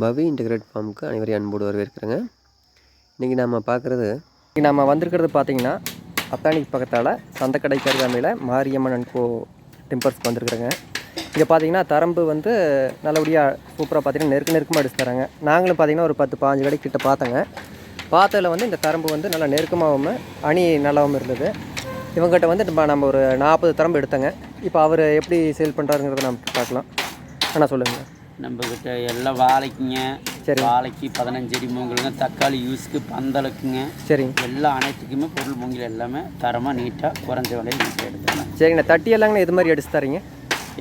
பவி integrate ஃபார்முக்கு அனைவரையும் அன்போடு வரவேற்கிறேங்க. இன்றைக்கி நம்ம வந்திருக்கிறது பார்த்தீங்கன்னா அத்தானிக்கு பக்கத்தால் சந்தக்கடைக்கு அருகாமையில் மாரியம்மன் அண்ட் கோ டெம்பர்ஸ்க்கு வந்துருக்குறேங்க. இங்கே பார்த்தீங்கன்னா தரம்பு வந்து நல்லபடியாக சூப்பராக பார்த்தீங்கன்னா நெருக்கமாக அடிச்சு தராங்க. நாங்களும் பார்த்தீங்கன்னா ஒரு 10-15 கடை கிட்ட பார்த்தோங்க. பார்த்ததில் வந்து இந்த தரம்பு வந்து நல்லா நெருக்கமாகவும் அணி நல்லாவும் இருந்தது. இவங்ககிட்ட வந்து நம்ம ஒரு 40 தரம்பு எடுத்தோங்க. இப்போ அவர் எப்படி சேல் பண்ணுறாருங்கிறத நம்ம பார்க்கலாம். ஆனால் சொல்லுங்கள். நம்மக்கிட்ட எல்லாம் வாழைக்குங்க. சரி, வாழைக்கு 15 அடி மூங்கிலுங்க, தக்காளி யூஸுக்கு பந்தலுக்குங்க. சரிங்க, எல்லா அனைத்துக்குமே பொருள் மூங்கில் எல்லாமே தரமாக நீட்டாக குறைஞ்ச விலையில் நீட்டாக எடுத்துக்கலாம். சரிங்கண்ணா. தட்டி எல்லாங்கண்ணா எது மாதிரி அடிச்சு தரீங்க?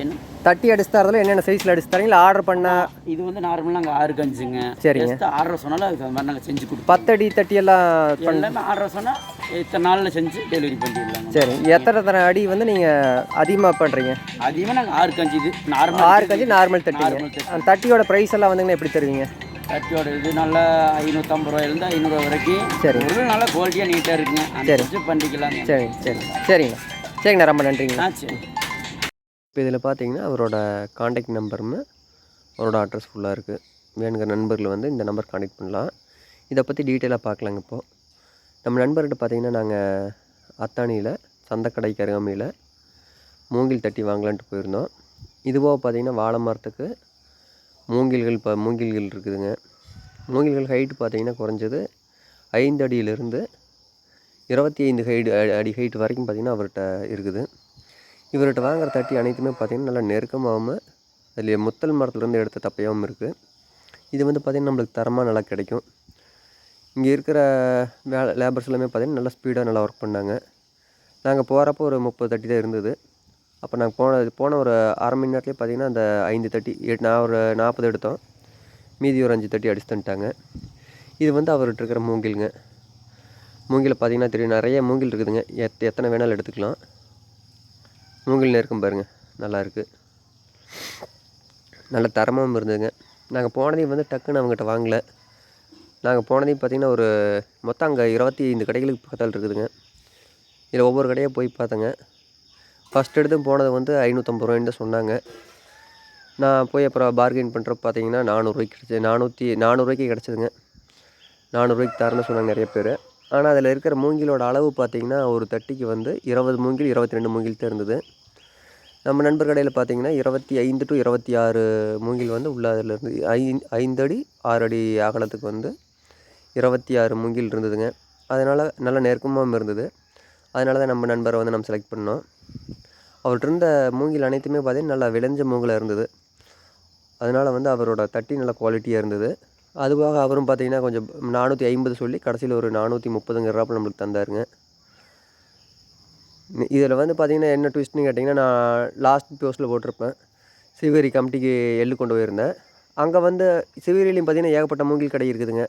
என்ன தட்டி அடிச்சு தரதில் என்னென்ன சைஸில் அடிச்சு தரீங்களா? ஆர்டர் பண்ணால் இது வந்து நார்மலாக நாங்கள் 6 கஞ்சுங்க. சரிங்க, ஆர்டர் சொன்னாலும் அதுக்கு அது மாதிரி நாங்கள் செஞ்சு கொடுப்போம். 10 அடி தட்டி எல்லாம் எல்லாமே ஆர்டர் சொன்னால் இத்தனை நாளில் செஞ்சு டெலிவரி பண்ணிடலாங்க. சரி, எத்தனை அடி வந்து நீங்கள் அதிகமாக பண்ணுறீங்க? அதிகமாக நாங்கள் 6 கஞ்சி, இது நார்மல் 6 கஞ்சி நார்மல் தட்டி. அந்த தட்டியோட ப்ரைஸ் எல்லாம் வந்துங்கன்னா எப்படி தருவீங்க? தட்டியோட இது நல்லா 550 ரூபாயிலேருந்து 500 ரூபா வரைக்கும். சரி, பொருள் நல்லா குவாலிட்டியாக நீட்டாக இருக்குங்க. சரி, பண்ணிக்கலாங்க. சரி சரி சரிங்கண்ணா. சரிங்கண்ணா, ரொம்ப நன்றிங்கண்ணா. சரி. இப்போ இதில் பார்த்தீங்கன்னா அவரோட காண்டாக்ட் நம்பரும் அவரோட அட்ரஸ் ஃபுல்லாக இருக்குது. வேணுங்கிற நண்பர்கள் வந்து இந்த நம்பர் காண்டாக்ட் பண்ணலாம். இதை பற்றி டீட்டெயிலாக பார்க்கலாங்க. இப்போது நம்ம நண்பர்கிட்ட பார்த்தீங்கன்னா நாங்கள் அத்தானியில் சந்தக்கடைக்கு அருகாமையில் மூங்கில் தட்டி வாங்கலான்ட்டு போயிருந்தோம். இதுபோக பார்த்தீங்கன்னா வாழை மரத்துக்கு மூங்கில்கள் இருக்குதுங்க. மூங்கில்கள் ஹைட்டு பார்த்தீங்கன்னா குறைஞ்சது 5 அடியிலிருந்து 25 அடி ஹைட் வரைக்கும் பார்த்திங்கன்னா அவர்கிட்ட இருக்குது. இவர்கிட்ட வாங்குகிற தட்டி அனைத்துமே பார்த்திங்கன்னா நல்லா நெருக்கமாகவும் அதில் முத்தல் மரத்துலேருந்து எடுத்த தப்பையாகவும் இருக்குது. இது வந்து பார்த்திங்கன்னா நம்மளுக்கு தரமாக நல்லா கிடைக்கும். இங்கே இருக்கிற லேபர்ஸ் எல்லாமே பார்த்திங்கன்னா நல்லா ஸ்பீடாக நல்லா ஒர்க் பண்ணாங்க. நாங்கள் போகிறப்போ ஒரு 30 தட்டி தான் இருந்தது. அப்போ நாங்கள் போன ஒரு அரை மணி நேரத்துலேயே பார்த்திங்கன்னா அந்த 5 தட்டி நான் ஒரு 40 எடுத்தோம். மீதி ஒரு 5 தட்டி அடிச்சு தந்துட்டாங்க. இது வந்து அவர்கிட்ட இருக்கிற மூங்கிலுங்க. மூங்கில் பார்த்திங்கன்னா தெரியும், நிறைய மூங்கில் இருக்குதுங்க. எத்தனை வேணாலும் எடுத்துக்கலாம். மூங்கில் நெருக்கம் பாருங்கள், நல்லாயிருக்கு, நல்ல தரமாகவும் இருந்ததுங்க. நாங்கள் போனதையும் வந்து டக்குன்னு அவங்ககிட்ட வாங்கலை. நாங்கள் போனதையும் பார்த்திங்கன்னா ஒரு மொத்தம் அங்கே 25 கடைகளுக்கு பக்கத்தால் இருக்குதுங்க. இதில் ஒவ்வொரு கடையாக போய் பார்த்தேங்க. ஃபஸ்ட் எடுத்து போனது வந்து 550 ரூபாய்ன்னு தான் சொன்னாங்க. நான் போய் அப்புறம் பார்கெயின் பண்ணுறப்ப பார்த்தீங்கன்னா 400 ரூபாய்க்கு கிடச்சி 400 ரூபாய்க்கு கிடச்சிதுங்க. 400 ரூபாய்க்கு தரேன்னு சொன்னாங்க நிறைய பேர். ஆனால் அதில் இருக்கிற மூங்கிலோட அளவு பார்த்திங்கன்னா ஒரு தட்டிக்கு வந்து 20 மூங்கில் 22 மூங்கில் தான் இருந்தது. நம்ம நண்பர் கடையில் பார்த்திங்கன்னா 25 to 26 மூங்கில் வந்து உள்ள அதில் இருந்து 5 அடி 6 அடி அகலத்துக்கு வந்து 26 மூங்கில் இருந்ததுங்க. அதனால் நல்ல நெருக்கமாகவும் இருந்தது. அதனால தான் நம்ம நண்பரை வந்து நம்ம செலக்ட் பண்ணோம். அவர்கிட்ட இருந்த மூங்கில் அனைத்துமே பார்த்திங்கன்னா நல்லா விளைஞ்ச மூங்கிலாக இருந்தது. அதனால் வந்து அவரோட தட்டி நல்ல குவாலிட்டியாக இருந்தது. அதுவாக அவரும் பார்த்திங்கன்னா கொஞ்சம் 450 சொல்லி கடைசியில் ஒரு 430ங்கிறப்ப நம்மளுக்கு தந்தாருங்க. இதில் வந்து பார்த்திங்கன்னா என்ன ட்விஸ்ட்னு கேட்டிங்கன்னா, நான் லாஸ்ட் போஸ்ட்டில் போட்டிருப்பேன். சிவகிரி கமிட்டிக்கு எள்ளு கொண்டு போயிருந்தேன். அங்கே வந்து சிவகிரிலையும் பார்த்திங்கன்னா ஏகப்பட்ட மூங்கில் கடை இருக்குதுங்க.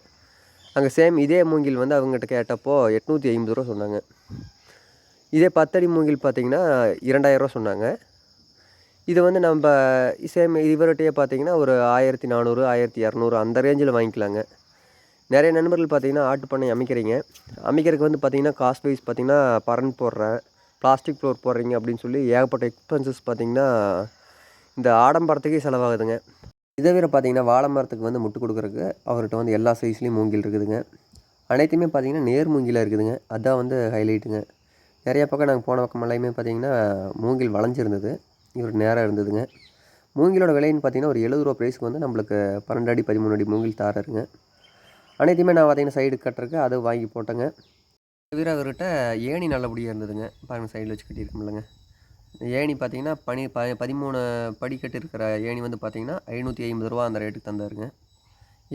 அங்கே சேம் இதே மூங்கில் வந்து அவங்ககிட்ட கேட்டப்போ 850 ரூபா சொன்னாங்க. இதே 10 அடி மூங்கில் பார்த்திங்கன்னா 2000 ரூபா சொன்னாங்க. இது வந்து நம்ம சேம் இவர்கிட்டயே பார்த்திங்கன்னா ஒரு 1400 1200 அந்த ரேஞ்சில் வாங்கிக்கலாங்க. நிறைய நண்பர்கள் பார்த்திங்கன்னா ஆட்டு பண்ணை அமைக்கிறதுக்கு வந்து பார்த்திங்கன்னா காஸ்ட் வைஸ் பார்த்திங்கன்னா பரன் போடுறேன், பிளாஸ்டிக் ஃப்ளோர் போடுறீங்க அப்படின்னு சொல்லி ஏகப்பட்ட எக்ஸ்பென்சஸ் பார்த்திங்கன்னா இந்த ஆடம்பரத்துக்கே செலவாகுதுங்க. இதை விட பார்த்திங்கன்னா வாழை மரத்துக்கு வந்து முட்டு கொடுக்குறதுக்கு அவர்கிட்ட வந்து எல்லா சைஸ்லேயும் மூங்கில் இருக்குதுங்க. அனைத்துமே பார்த்திங்கன்னா நேர் மூங்கிலாக இருக்குதுங்க. அதுதான் வந்து ஹைலைட்டுங்க. நிறைய பக்கம் நாங்கள் போன பக்கம் எல்லாமே பார்த்திங்கன்னா மூங்கில் வளைஞ்சிருந்தது. இவர் நேராக இருந்ததுங்க. மூங்கிலோட விலைன்னு பார்த்திங்கன்னா ஒரு 70 ரூபா ப்ரைஸ்க்கு வந்து நம்மளுக்கு 12 அடி 13 அடி மூங்கில் தாராருங்க. அனைத்துமே நான் பார்த்திங்கன்னா சைடு கட்டுறதுக்கு அதை வாங்கி போட்டேங்க. தவிர அவர்கிட்ட ஏணி நல்லபடியாக இருந்ததுங்க. பாருங்கள், சைடில் வச்சு கட்டியிருக்கோம்லங்க. ஏணி பார்த்திங்கன்னா 13 படிக்கட்டு இருக்கிற ஏணி வந்து பார்த்திங்கன்னா 550 ரூபா அந்த ரேட்டுக்கு தந்தாருங்க.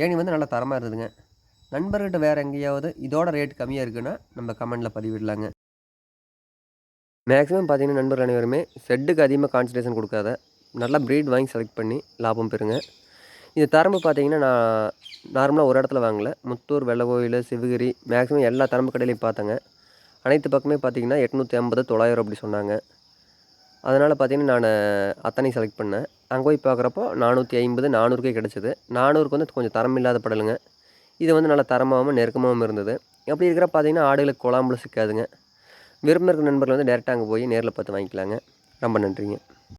ஏணி வந்து நல்லா தரமாக இருந்ததுங்க. நண்பர்கிட்ட வேறு எங்கேயாவது இதோட ரேட் கம்மியாக இருக்குன்னா நம்ம கமெண்டில் பதிவிடலாங்க. மேக்ஸிமம் பார்த்திங்கன்னா நண்பர்கள் அனைவருமே செட்டுக்கு அதிகமாக கான்சன்ட்ரேஷன் கொடுக்காத நல்லா ப்ரீட் வாங்கி செலக்ட் பண்ணி லாபம் பெறுங்க. இந்த தரம்பு பார்த்திங்கன்னா நான் நார்மலாக ஒரு இடத்துல வாங்கலை. முத்தூர், வெள்ளக்கோயில், சிவகிரி மேக்ஸிமம் எல்லா தரம்பு கடையிலையும் பார்த்தேங்க. அனைத்து பக்கமே பார்த்திங்கன்னா 850 900 அப்படி சொன்னாங்க. அதனால் பார்த்திங்கன்னா நான் அத்தனை செலக்ட் பண்ணேன். அங்கே போய் பார்க்குறப்போ 450 400க்கே கிடச்சிது. 400க்கு வந்து கொஞ்சம் தரம் இல்லாத படலுங்க. இது வந்து நல்லா தரமாகவும் நெருக்கமாகவும் இருந்தது. அப்படி இருக்கிற பார்த்திங்கன்னா ஆடுகளுக்கு குழாம்புல சிக்காதுங்க. விரும்புகிற நண்பர்கள் வந்து டேரெக்டாக அங்கே போய் நேரில் பார்த்து வாங்கிக்கலாங்க. ரொம்ப நன்றிங்க.